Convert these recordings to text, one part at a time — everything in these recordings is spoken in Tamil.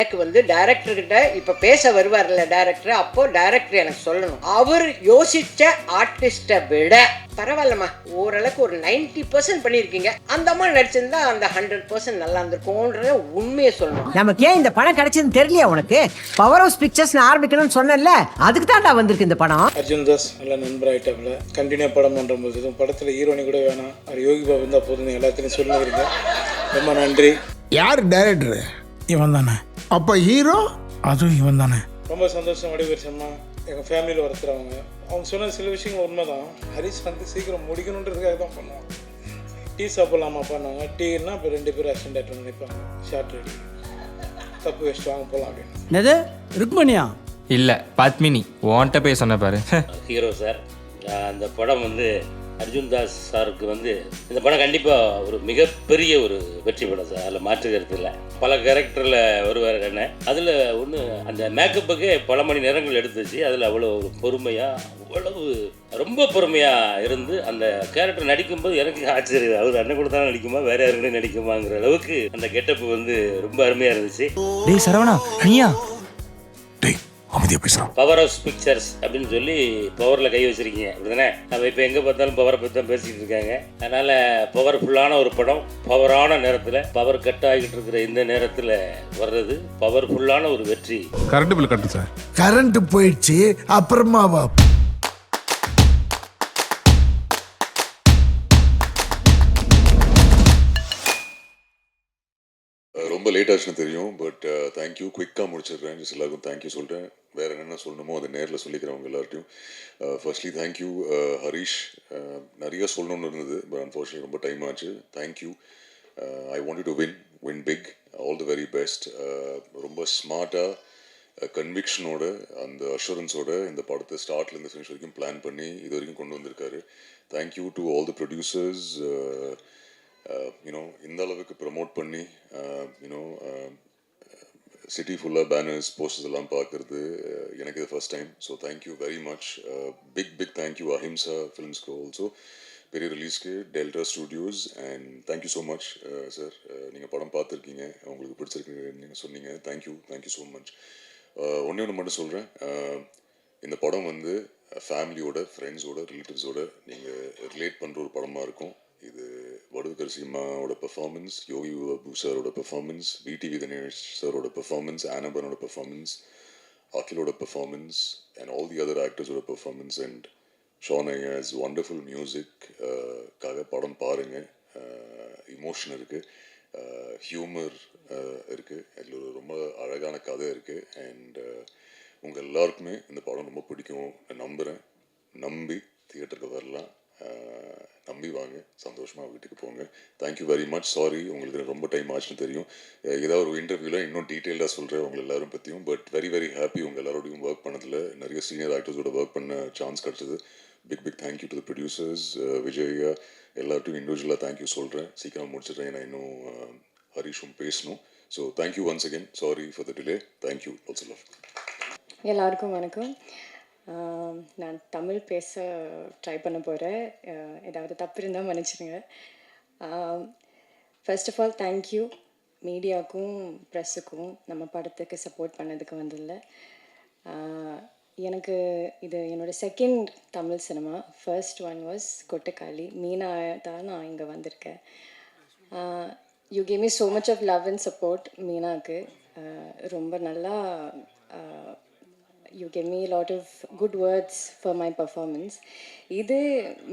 எனக்கு வந்து டைரக்டர்கிட்ட இப்போ பேச வருவார்ல டைரக்டர், அப்போ டைரக்டர் எனக்கு சொல்லணும், அவர் யோசிச்ச ஆர்டிஸ்ட்டை விட பரவாயில்லம்மா, ஓரளவுக்கு ஒரு 90% பண்ணியிருக்கீங்க, அந்த மாதிரி நடிச்சிருந்தா அந்த 100% நல்லா இருந்திருக்கும்ன்ற உண்மையை சொல்லணும். நமக்கு ஏன் இந்த படம் கிடைச்சதுன்னு தெரியலையா உனக்கு? பவர் ஹவுஸ் பிக்சர்ஸ் ஆரம்பிக்கணும்னு சொன்னேன்ல, அதுக்கு தான்டா வந்திருக்கு இந்த படம். அர்ஜுன் தாஸ் நல்ல நண்பர் ஆகிட்டாப்புல, கண்டினியூ படம் பண்ணும்போது படத்தில் ஹீரோனி கூட வேணாம், அவர் யோகி பாபு இருந்தால் போதும் எல்லாத்தையும் சொல்லுறீங்க. ரொம்ப நன்றி. யார் டைரக்டர்? இவன் தானே. அப்போ ஹீரோ? அதுவும் இவன் தானே. ரொம்ப சந்தோஷம். வடிவேல் சம்மா எங்கள் ஃபேமிலியில் ஒருத்தரவங்க. அவங்க சொன்ன சில விஷயங்கள் உண்மைதான். ஹரிஷ் வந்து சீக்கிரம் முடிக்கணுன்றதுக்காக தான் பண்ணுவாங்க. டீ சாப்பிட்லாமா பண்ணாங்க. டீன்னா இப்போ 2 பேர் அசிஸ்டன்ட் டேரக்டர் நினைப்பாங்க, ஷார்ட் ரெடி தப்பு வச்சுட்டு வாங்க போகலாம் அப்படின்னு. என்னது ருக்மணியா? இல்லை பத்மினி, ஓன்ட்ட போய் சொன்ன பாரு. ஹீரோ சார், அந்த படம் வந்து அர்ஜுன் தாஸ் சாருக்கு வந்து இந்த படம் கண்டிப்பாக ஒரு மிகப்பெரிய ஒரு வெற்றி படம் சார், அதில் மாற்று கருத்து இல்லை. பல கேரக்டரில் வருவார் என்ன, அதில் ஒன்று அந்த மேக்கப்புக்கே பல மணி நேரங்கள் எடுத்துச்சு. அதில் அவ்வளோ ஒரு பொறுமையாக, அவ்வளவு ரொம்ப பொறுமையாக இருந்து அந்த கேரக்டர் நடிக்கும்போது எனக்கு ஆச்சரியம், அவர் அண்ணன் கூட தான் நடிக்குமா வேற யாருக்கிட்டே நடிக்குமாங்கிற அளவுக்கு அந்த கெட்டப்பு வந்து ரொம்ப அருமையாக இருந்துச்சு. டேய் சரவணா, நீயா? அமைதியா பேசுறோம். பவர் ஹவுஸ் பிக்சர்ஸ் அப்படின்னு சொல்லி பவரில் கை வச்சிருக்கீங்க அப்படிதானே? நம்ம இப்போ எங்கே பார்த்தாலும் பவரை பற்றி தான் பேசிக்கிட்டு இருக்காங்க. அதனால் பவர்ஃபுல்லான ஒரு படம், பவரான நேரத்தில், பவர் கட் ஆகிட்டு இருக்கிற இந்த நேரத்தில் வர்றது பவர்ஃபுல்லான ஒரு வெற்றி. கரண்ட் பில் கட்டு சார். கரண்ட் போயிடுச்சு, அப்புறமா வா. ரொம்ப லேட் ஆச்சுன்னு தெரியும், பட் தேங்க்யூ. குயிக்காக முடிச்சிடுறேன். ஜஸ்ட் எல்லாருக்கும் தேங்க்யூ சொல்கிறேன். வேறு என்னென்ன சொல்லணுமோ அதை நேரில் சொல்லிக்கிறவங்க எல்லார்ட்டையும். Firstly thank you Harish. நிறைய சொல்லணும்னு இருந்தது, பட் அன்ஃபார்ச்சுனேட்லி ரொம்ப டைம் ஆச்சு. Thank you. I want you to win big. All the very best. ரொம்ப ஸ்மார்ட்டாக, கன்விக்ஷனோட, அந்த அஷூரன்ஸோட இந்த படத்தை ஸ்டார்ட்லேருந்து ஃபினிஷ் வரைக்கும் பிளான் பண்ணி இது வரைக்கும் கொண்டு வந்திருக்காரு. Thank you to all the producers. இந்த அளவுக்கு ப்ரமோட் பண்ணி சிட்டி ஃபுல்லாக பேனர்ஸ், போஸ்டர்ஸ் எல்லாம் பார்க்குறது எனக்கு இது first time. So thank you very much. Big thank you Ahimsa ஃபிலிம்ஸ்க்கு ஆல்சோ, பெரிய ரிலீஸ்க்கு, Delta Studios. And thank you so much sir. நீங்கள் படம் பார்த்துருக்கீங்க, உங்களுக்கு பிடிச்சிருக்கு நீங்கள் சொன்னீங்க. Thank you so much. ஒன்று மட்டும் சொல்கிறேன், இந்த படம் வந்து ஃபேமிலியோட, ஃப்ரெண்ட்ஸோட, ரிலேட்டிவ்ஸோட நீங்கள் ரிலேட் பண்ணுற ஒரு படமாக இருக்கும். இது வடுகர் சீமாவோட பெர்ஃபார்மன்ஸ், யோகி பாபு சாரோட பெர்ஃபார்மன்ஸ், விடிவி தினேஷ் சாரோட பெர்ஃபார்மன்ஸ், ஆனபனோட பெர்ஃபார்மன்ஸ், அகிலோட performance, and all the other ஆக்டர்ஸோட பெர்ஃபார்மன்ஸ், அண்ட் ஷான் ஐயாஸ் வண்டர்ஃபுல் மியூசிக் காக படம் பாருங்கள். இமோஷன் இருக்குது, ஹியூமர் இருக்குது, அதில் ஒரு ரொம்ப அழகான கதை இருக்குது. அண்ட் உங்கள் எல்லாருக்குமே இந்த படம் ரொம்ப பிடிக்கும் நம்புகிறேன். நம்பி தியேட்டருக்கு வரலாம், நம்பி வாங்க, சந்தோஷமாக வீட்டுக்கு போங்க. Thank you very much. சாரி உங்களுக்கு ரொம்ப டைம் ஆச்சுன்னு தெரியும். ஏதாவது ஒரு இன்டர்வியூவில் இன்னும் டீட்டெயிலாக சொல்கிறேன் உங்களை எல்லாரும் பற்றியும். பட் வெரி ஹாப்பி உங்கள் எல்லாரோடையும் ஒர்க் பண்ணதில். நிறைய சீனியர் ஆக்டர்ஸோட ஒர்க் பண்ண சான்ஸ் கிடச்சிது. Big thank you to the producers, Vijaya, எல்லார்ட்டையும் இண்டிவிஜுவலாக தேங்க்யூ சொல்கிறேன். சீக்கிரம் முடிச்சிடுறேன், ஏன்னா இன்னும் ஹரிஷும் பேசணும். So thank you once again. Sorry for the delay. Thank you. Also love. எல்லாருக்கும் வணக்கம். நான் தமிழ் பேச ட்ரை பண்ண போகிறேன். ஏதாவது தப்பு இருந்தால் மன்னிச்சிடுங்க. ஃபர்ஸ்ட் ஆஃப் ஆல் தேங்க்யூ மீடியாவுக்கும் ப்ரெஸ்ஸுக்கும் நம்ம படத்துக்கு சப்போர்ட் பண்ணதுக்கு வந்ததில்ல. எனக்கு இது என்னோடய second Tamil cinema. First one was Kottukkaali. Meena தான் நான் இங்கே வந்திருக்கேன். You gave me so much of love and support. மீனாவுக்கு ரொம்ப நல்லா you gave me a lot of good words for my performance. இது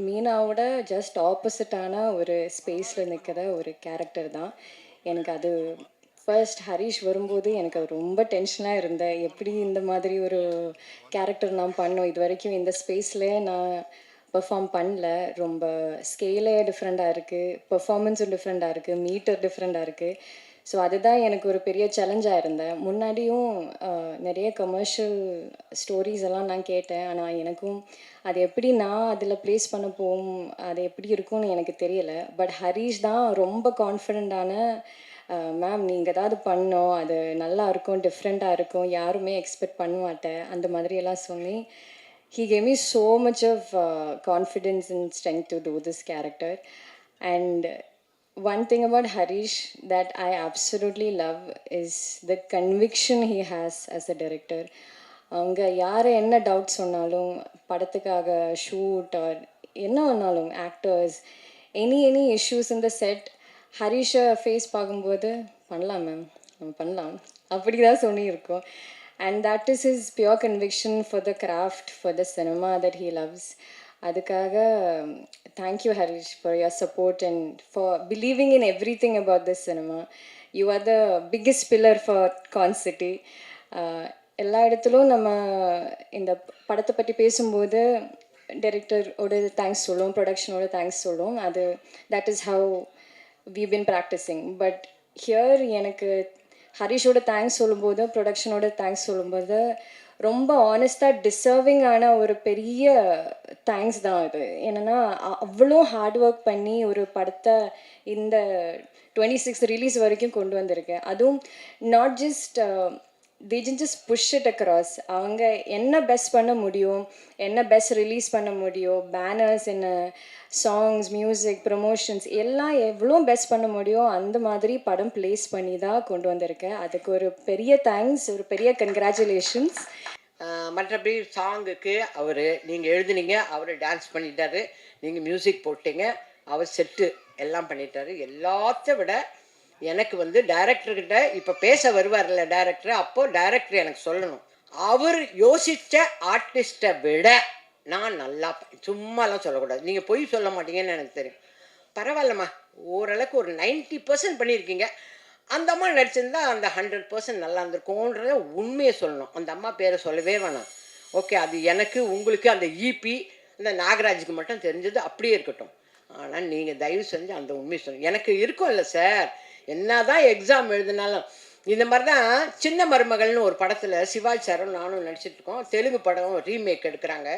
மீனாவோட ஜஸ்ட் ஆப்போசிட்டான ஒரு ஸ்பேஸில் நிற்கிற ஒரு கேரக்டர் தான். எனக்கு அது ஃபர்ஸ்ட் ஹரிஷ் வரும்போது எனக்கு அது ரொம்ப டென்ஷனாக இருந்தேன். எப்படி இந்த மாதிரி ஒரு கேரக்டர் நான் பண்ணோம், இது வரைக்கும் இந்த ஸ்பேஸில் நான் பெர்ஃபார்ம் பண்ணல. ரொம்ப ஸ்கேலே டிஃப்ரெண்ட்டாக இருக்குது, பெர்ஃபார்மன்ஸும் டிஃப்ரெண்ட்டாக இருக்குது, மீட்டர் டிஃப்ரெண்ட்டாக இருக்குது. ஸோ அதுதான் எனக்கு ஒரு பெரிய சேலஞ்சாக இருந்தேன். முன்னாடியும் நிறைய கமர்ஷியல் ஸ்டோரிஸ் எல்லாம் நான் கேட்டேன், ஆனால் எனக்கும் அது எப்படி நான் அதில் ப்ளேஸ் பண்ண போகும், அது எப்படி இருக்கும்னு எனக்கு தெரியலை. பட் ஹரிஷ் தான் ரொம்ப கான்ஃபிடெண்ட்டான, மேம் நீங்கள் ஏதாவது பண்ணோம், அது நல்லா இருக்கும், டிஃப்ரெண்ட்டாக இருக்கும், யாருமே எக்ஸ்பெக்ட் பண்ண மாட்டேன், அந்த மாதிரியெல்லாம் சொல்லி he gave me so much of confidence and strength to do this character. And one thing about Harish that I absolutely love is the conviction he has as a director. அவங்க யார் என்ன டவுட் சொன்னாலும் படத்துக்காக ஷூட் ஆர் என்ன வேணாலும் ஆக்டர்ஸ் எனி இஷ்யூஸ் இந்த செட் ஹரிஷை ஃபேஸ் பார்க்கும்போது பண்ணலாம் மேம் நம்ம பண்ணலாம் அப்படி தான் சொல்லியிருக்கோம். And that is his pure conviction for the craft for the cinema that he loves. அதுக்காக thank you Harish for your support and for believing in everything about this cinema. You are the biggest pillar for கான்சிட்டி. எல்லா இடத்துலையும் நம்ம இந்த படத்தை பற்றி பேசும்போது டைரக்டரோட தேங்க்ஸ் சொல்லுவோம், ப்ரொடக்ஷனோட தேங்க்ஸ் சொல்லுவோம். அது that is how we been practicing. But here எனக்கு ஹரிஷோட தேங்க்ஸ் சொல்லும்போது, ப்ரொடக்ஷனோட தேங்க்ஸ் சொல்லும்போது ரொம்ப ஆனஸ்டாக டிசர்விங்கான ஒரு பெரிய தேங்க்ஸ் தான் இது. என்னென்னா அவ்வளோ ஹார்ட் ஒர்க் பண்ணி ஒரு படத்தை இந்த 26 ரிலீஸ் வரைக்கும் கொண்டு வந்திருக்கேன். அதுவும் not just they didn't just push it across. அவங்க என்ன பெஸ்ட் பண்ண முடியும், என்ன பெஸ்ட் ரிலீஸ் பண்ண முடியும், பேனர்ஸ், என்ன சாங்ஸ், மியூசிக், ப்ரமோஷன்ஸ் எல்லாம் எவ்வளோ பெஸ்ட் பண்ண முடியும் அந்த மாதிரி படம் ப்ளேஸ் பண்ணி தான் கொண்டு வந்திருக்கேன். அதுக்கு ஒரு பெரிய தேங்க்ஸ், ஒரு பெரிய கங்க்ராச்சுலேஷன்ஸ். மற்றபடி சாங்குக்கு நீங்கள் எழுதுனீங்க, அவர் டான்ஸ் பண்ணிட்டாரு, நீங்கள் மியூசிக் போட்டீங்க, அவர் செட்டு எல்லாம் பண்ணிட்டாரு. எல்லாத்த விட எனக்கு டைரக்டர்கிட்ட இப்போ பேச வருவார்ல டைரக்டர், அப்போது டைரக்டர் எனக்கு சொல்லணும், அவர் யோசித்த ஆர்டிஸ்ட்டை விட நான் நல்லா சும்மாலாம் சொல்லக்கூடாது. நீங்கள் பொய் சொல்ல மாட்டீங்கன்னு எனக்கு தெரியும். பரவாயில்லம்மா, ஓரளவுக்கு ஒரு 90% பண்ணியிருக்கீங்க. அந்த அம்மா நடிச்சிருந்தா அந்த 100% நல்லா இருந்திருக்கும்ன்றத உண்மையை சொல்லணும். அந்த அம்மா பேரை சொல்லவே வேணாம். ஓகே, அது எனக்கு உங்களுக்கு அந்த இபி இந்த நாகராஜுக்கு மட்டும் தெரிஞ்சது அப்படியே இருக்கட்டும். ஆனால் நீங்கள் தயவு செஞ்சு அந்த உண்மையை சொல்லுங்கள். எனக்கு இருக்கும் இல்லை சார், என்ன தான் எக்ஸாம் எழுதினாலும். இந்த மாதிரி தான் சின்ன மருமகள்னு ஒரு படத்தில் சிவாஜி சாரும் நானும் நடிச்சிட்ருக்கோம். தெலுங்கு படம் ரீமேக் எடுக்கிறாங்க.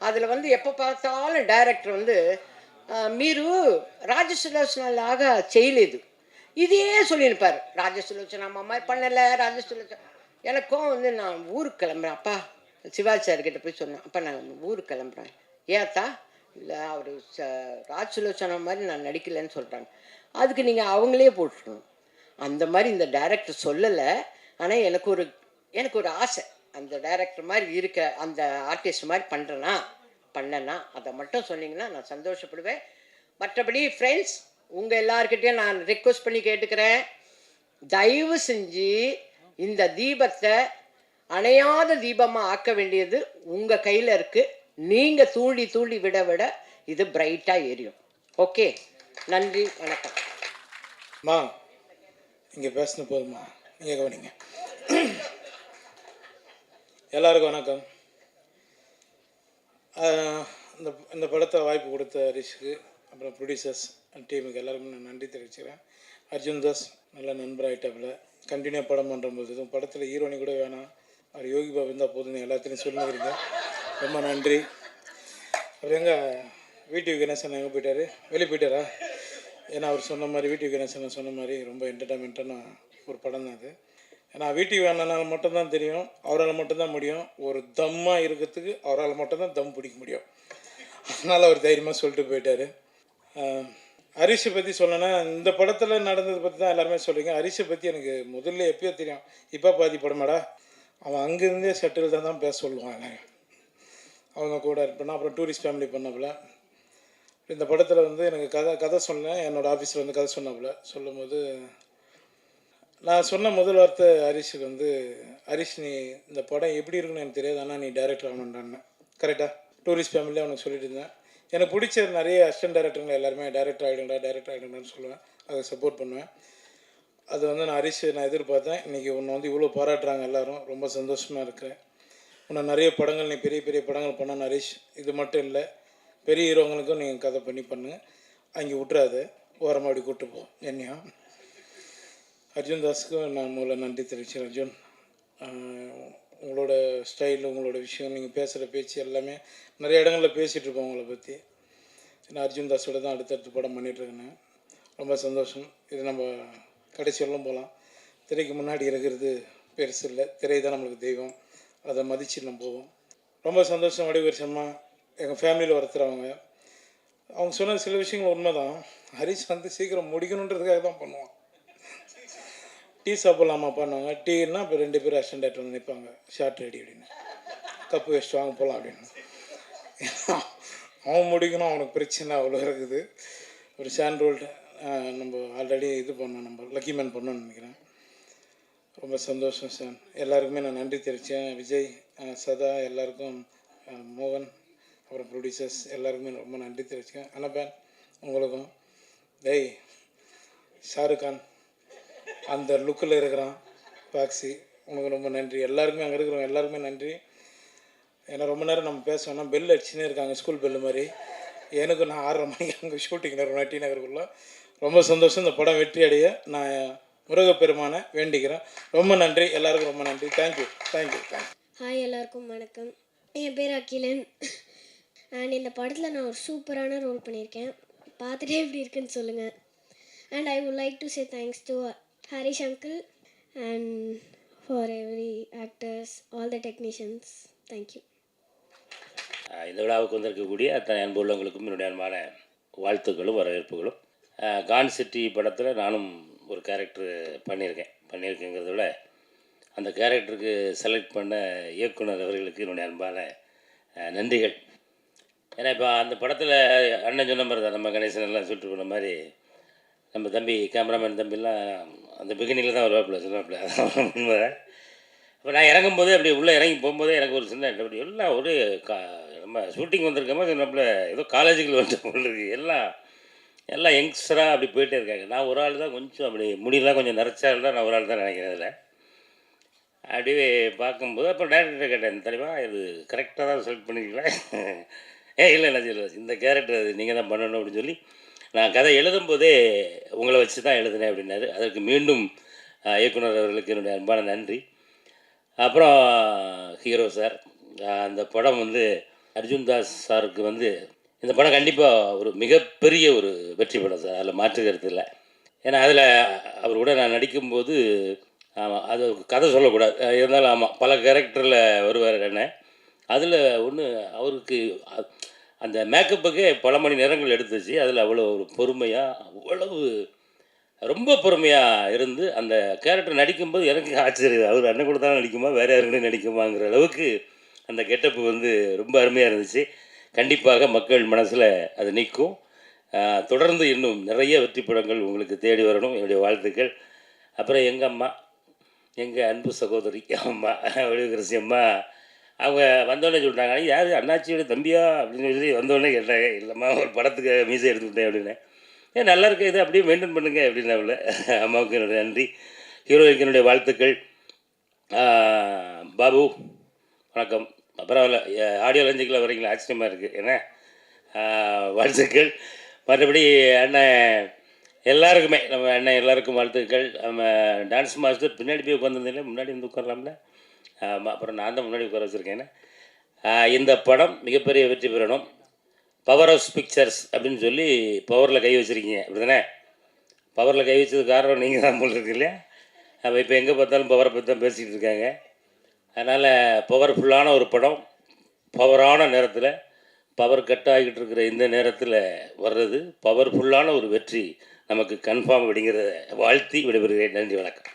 அதில் எப்போ பார்த்தாலும் டைரக்டர் మీరు ராஜசுலோச்சனாலாக செய்யలేదు இதே சொல்லியிருப்பார். ராஜசுலோச்சனா அம்மா பண்ணலை, ராஜசுலோச்சனா. எனக்கும் நான் ஊருக்கு கிளம்புறேன் அப்பா, சிவாஜி சார்கிட்ட போய் சொன்னேன், அப்பா நான் ஊருக்கு கிளம்புறேன். ஏத்தா? இல்லை, அவர் ராஜசுலோச்சனா மாதிரி நான் நடிக்கலைன்னு சொல்கிறாங்க. அதுக்கு நீங்கள் அவங்களே போட்டுக்கணும். அந்த மாதிரி இந்த டைரக்டர் சொல்லலை. ஆனால் எனக்கு ஒரு ஆசை, அந்த டைரக்டர் மாதிரி இருக்க அந்த ஆர்டிஸ்ட் மாதிரி பண்ணேன்னா அதை மட்டும் சொன்னீங்கன்னா நான் சந்தோஷப்படுவேன். மற்றபடி ஃப்ரெண்ட்ஸ், உங்கள் எல்லாருக்கிட்டையும் நான் ரிக்வெஸ்ட் பண்ணி கேட்டுக்கிறேன், தயவு செஞ்சு இந்த தீபத்தை அணையாத தீபமாக ஆக்க வேண்டியது உங்கள் கையில் இருக்குது. நீங்கள் தூண்டி விட இது பிரைட்டாக எரியும். ஓகே, நன்றி, வணக்கம். மா இங்கே பேசின போதுமா, நீங்கள் கவனிங்க. எல்லாருக்கும் வணக்கம். இந்த படத்தை வாய்ப்பு கொடுத்த ஹரிஷுக்கு, அப்புறம் ப்ரொடியூசர்ஸ் அண்ட் டீமுக்கு எல்லாருக்கும் நான் நன்றி தெரிவிச்சுக்கிறேன். அர்ஜுன் தாஸ் நல்ல நண்பராகிட்டாப்புல, கண்டினியூ படம் பண்ணும்போது எதுவும் படத்தில் ஹீரோனி கூட வேணாம், அவர் யோகி பாபு இருந்தால் போதுன்னு எல்லாத்தையும் சொல்லிக்கிறீங்க, ரொம்ப நன்றி. அப்புறம் எங்கள் வீட்டு கணேசன் எங்கே போயிட்டார்? வெளியே போயிட்டாரா? ஏன்னா அவர் சொன்ன மாதிரி வீட்டு கணேசன் சொன்ன மாதிரி ரொம்ப என்டர்டைன்மெண்ட்டான ஒரு படம் தான் அது. ஏன்னா வீட்டுக்கு வேணால் மட்டும்தான் தெரியும், அவரால் மட்டும்தான் முடியும். ஒரு தம்மாக இருக்கிறதுக்கு அவரால் மட்டும்தான் தம் பிடிக்க முடியும். அதனால் அவர் தைரியமாக சொல்லிட்டு போயிட்டார். ஹரிஷை பற்றி சொல்லணும்னா, இந்த படத்தில் நடந்ததை பற்றி தான் எல்லாருமே சொல்கிறீங்க. ஹரிஷை பற்றி எனக்கு முதல்ல எப்பயோ தெரியும், இப்போ பாதி படமாடா, அவன் அங்கேருந்தே செட்டில் தான் பேச சொல்லுவாங்க. அவங்க கூட இருப்பேன்னா, அப்புறம் டூரிஸ்ட் ஃபேமிலி பண்ணப்பில் இந்த படத்தில் எனக்கு கதை சொன்னேன். என்னோடய ஆஃபீஸில் கதை சொன்னாப்புல. சொல்லும்போது நான் சொன்ன முதல் வார்த்தை ஹரிஷுக்கு ஹரிஷ், நீ இந்த படம் எப்படி இருக்குன்னு எனக்கு தெரியாது, ஆனால் நீ டைரக்டர் ஆகணுன்றான்னு. கரெக்டாக டூரிஸ்ட் ஃபேமிலியாக அவனுக்கு சொல்லிட்டு இருந்தேன். எனக்கு பிடிச்ச நிறைய அசிஸ்டன்ட் டைரக்டருங்க எல்லாருமே டைரக்டர் ஆகிடுங்கன்னு சொல்லுவேன், அதை சப்போர்ட் பண்ணுவேன். அது நான் ஹரிஷ் நான் எதிர்பார்த்தேன். இன்றைக்கி உன்னை இவ்வளோ பாராட்டுறாங்க எல்லோரும், ரொம்ப சந்தோஷமாக இருக்கிறேன். உன்னை நிறைய படங்கள் நீ பெரிய பெரிய படங்கள் பண்ணணும் ஹரிஷ். இது மட்டும் இல்லை, பெரிய ஹீரோங்களுக்கும் நீங்கள் கதை பண்ணு, அங்கே விட்டுறாது, ஓரமாக அப்படி கூப்பிட்டு போ. என்னையா அர்ஜுன் தாஸுக்கும் நான் முதல்ல நன்றி தெரிவிச்சேன். அர்ஜுன், உங்களோட ஸ்டைலு, உங்களோட விஷயம், நீங்கள் பேசுகிற பேச்சு எல்லாமே நிறைய இடங்களில் பேசிகிட்ருப்போம் உங்களை பற்றி. நான் அர்ஜுன் தாஸோட தான் அடுத்தடுத்து படம் பண்ணிகிட்ருக்கேன். ரொம்ப சந்தோஷம். இது நம்ம கடைசி வரலும் போகலாம். திரைக்கு முன்னாடி இருக்கிறது பெருசு இல்லை, திரை தான் நம்மளுக்கு தெய்வம், அதை மதித்து நம்ம போவோம். ரொம்ப சந்தோஷம். வடிவேல் சர்மா எங்கள் ஃபேமிலியில் ஒருத்தர். அவங்க அவங்க சொன்ன சில விஷயங்கள் உண்மைதான். ஹரிஷ் வந்து சீக்கிரம் முடிக்கணுன்றதுக்காக தான் பண்ணுவான். டீ சாப்பிட்லாமா பண்ணுவாங்க. டீன்னா இப்போ 2 பேர் அசிஸ்டன்ட் டேரக்டர் வந்து நிற்பாங்க. ஷார்ட் ரெடி அப்படின்னு. கப்பு வச்சுட்டு வாங்க போகலாம் அப்படின்னு. அவன் முடிக்கணும், அவனுக்கு பிரச்சனை அவ்வளோ இருக்குது. ஒரு ஷான் ரோல்டு நம்ம ஆல்ரெடி இது பண்ணோம், நம்ம லக்கி மேன் பண்ணோன்னு நினைக்கிறேன். ரொம்ப சந்தோஷம் சார். எல்லாருக்குமே நான் நன்றி தெரிவித்தேன். விஜய், சதா, எல்லாருக்கும், மோகன், அப்புறம் ப்ரொடியூசர்ஸ் எல்லாருக்குமே ரொம்ப நன்றி தெரிவிச்சேன். அனபேன் உங்களுக்கும். டேய் ஷாருக் கான் அந்த லுக்கில் இருக்கிறான் பாக்ஸி, உனக்கு ரொம்ப நன்றி. எல்லாருக்குமே அங்கே இருக்கிறவங்க எல்லாருக்குமே நன்றி. ஏன்னா ரொம்ப நேரம் நம்ம பேசணும்னா பெல் அடிச்சுன்னே இருக்காங்க, ஸ்கூல் பெல்லு மாதிரி. எனக்கு நான் 6:30 மணிக்கு அங்கே ஷூட்டிங் நேரம் டி நகருக்குள்ளே. ரொம்ப சந்தோஷம். இந்த படம் வெற்றி அடைய நான் முருகப்பெருமானை வேண்டிக்கிறேன். ரொம்ப நன்றி எல்லாருக்கும், ரொம்ப நன்றி. Thank you thank you thank you. ஹாய், எல்லாருக்கும் வணக்கம். என் பேர் அகிலன். அண்ட் இந்த படத்தில் நான் ஒரு சூப்பரான ரோல் பண்ணியிருக்கேன். பார்த்துட்டே எப்படி இருக்குன்னு சொல்லுங்கள். And I would like to say thanks to Harish uncle and for every actors, all the technicians. Thank you. இந்த விழாவுக்கு வந்திருக்கக்கூடிய அத்தனை அன்பு உள்ளவங்களுக்கும் என்னுடைய அன்பான வாழ்த்துக்களும் வரவேற்புகளும். கான் சிட்டி படத்தில் நானும் ஒரு கேரக்டர் பண்ணியிருக்கேங்கிறத விட அந்த கேரக்டருக்கு செலக்ட் பண்ண இயக்குனர் அவர்களுக்கு என்னுடைய அன்பான நன்றிகள். ஏன்னா இப்போ அந்த படத்தில் அண்ணன் சொன்ன மாதிரி தான், நம்ம கணேசன் எல்லாம் சொல்லிட்டு போன மாதிரி நம்ம தம்பி கேமராமேன் தம்பிலாம் அந்த பிகினிங்கில் தான் சொல்லுவாப்பில் அதான் உண்மை. இப்போ நான் இறங்கும்போதே அப்படி உள்ளே இறங்கி போகும்போதே எனக்கு ஒரு சின்ன அப்படி எல்லாம் ஒரு நம்ம ஷூட்டிங் வந்திருக்கோமோ நம்மள ஏதோ காலேஜுக்குள்ள வந்துட்டு போட்டுருக்கு. எல்லாம் யங்ஸ்டராக அப்படி போயிட்டே இருக்காங்க. நான் ஒரு ஆள் தான் கொஞ்சம் அப்படி முடியலாம் கொஞ்சம் நரைச்சால் தான் நான் ஒரு ஆள் தான் நினைக்கிறேன். அதில் அப்படியே பார்க்கும்போது அப்புறம் டேரக்டர்கிட்ட கேட்டேன், தெரியுமா இது கரெக்டாக தான் செலக்ட் பண்ணிக்கலாம். இல்லை இந்த கேரக்டர் அது நீங்கள் தான் பண்ணணும் அப்படின்னு சொல்லி நான் கதை எழுதும்போதே உங்களை வச்சு தான் எழுதினேன் அப்படின்னாரு. அதற்கு மீண்டும் இயக்குனர் அவர்களுக்கு என்னுடைய அன்பான நன்றி. அப்புறம் ஹீரோ சார், அந்த படம் வந்து அர்ஜுன் தாஸ் சாருக்கு வந்து இந்த படம் கண்டிப்பாக ஒரு மிகப்பெரிய ஒரு வெற்றி படம் சார், அதில் மாற்று கருத்து இல்லை. ஏன்னா அதில் அவர் கூட நான் நடிக்கும்போது ஆமாம் அது கதை சொல்லக்கூடாது இருந்தாலும் ஆமாம் பல கேரக்டரில் வருவார் என்ன. அதில் ஒன்று அவருக்கு அந்த மேக்கப்புக்கே பல மணி நேரங்கள் எடுத்துச்சு. அதில் அவ்வளோ ஒரு பொறுமையாக அவ்வளவு ரொம்ப பொறுமையாக இருந்து அந்த கேரக்டர் நடிக்கும்போது எனக்கு ஆச்சரியம், அவர் அண்ணன் கூட தான் நடிக்குமா வேறு யாருக்கிட்டே நடிக்குமாங்கிற அளவுக்கு அந்த கெட்டப்பு வந்து ரொம்ப அருமையாக இருந்துச்சு. கண்டிப்பாக மக்கள் மனசில் அது நிற்கும். தொடர்ந்து இன்னும் நிறைய வெற்றி படங்கள் உங்களுக்கு தேடி வரணும், என்னுடைய வாழ்த்துக்கள். அப்புறம் எங்கள் அம்மா, எங்கள் அன்பு சகோதரி அம்மா ஒளிவுக்கரசி அம்மா, அவங்க வந்தோடனே சொல்லிட்டாங்க, யார் அண்ணாச்சியோட தம்பியா அப்படின்னு சொல்லி வந்தோடனே கேட்டாங்க. இல்லைம்மா ஒரு படத்துக்கு மீசை எடுத்துக்கிட்டேன் அப்படின்னு. நல்லா இருக்கு, இது அப்படியே மெயின்டைன் பண்ணுங்க அப்படின்னு. அவளை அம்மாவுக்கு என்னுடைய நன்றி. ஹீரோயினுக்கு என்னுடைய வாழ்த்துக்கள். பாபு வணக்கம். பரவாயில்ல, ஆடியோ லஞ்சுக்கில் வரீங்களா, ஆச்சரியமாக இருக்குது. ஏன்னா வாழ்த்துக்கள். மற்றபடி அண்ணன் எல்லாருக்குமே, நம்ம அண்ணன் எல்லாருக்கும் வாழ்த்துக்கள். நம்ம டான்ஸ் மாஸ்டர் பின்னாடி போய் உட்காந்துருந்தீங்களே, முன்னாடி வந்து உட்காரலாம்ல. ஆமாம், அப்புறம் நான் தான் முன்னாடி உட்கார வச்சுருக்கேன். இந்த படம் மிகப்பெரிய வெற்றி பெறணும். பவர் ஹவுஸ் பிக்சர்ஸ் அப்படின்னு சொல்லி பவரில் கை வச்சுருக்கீங்க அப்படி தானே. பவரில் கை வச்சது காரணம் நீங்கள் தான் போல் இருக்கு இல்லையா. அப்போ இப்போ எங்கே பார்த்தாலும் பவரை பற்றி தான் பேசிக்கிட்டு இருக்காங்க. அதனால் பவர்ஃபுல்லான ஒரு படம் பவரான நேரத்தில், பவர் கட் ஆகிட்டு இருக்கிற இந்த நேரத்தில் வர்றது பவர்ஃபுல்லான ஒரு வெற்றி நமக்கு கன்ஃபார்ம் அப்படிங்கிறத வாழ்த்தி விடைபெறுகிறேன். நன்றி, வணக்கம்.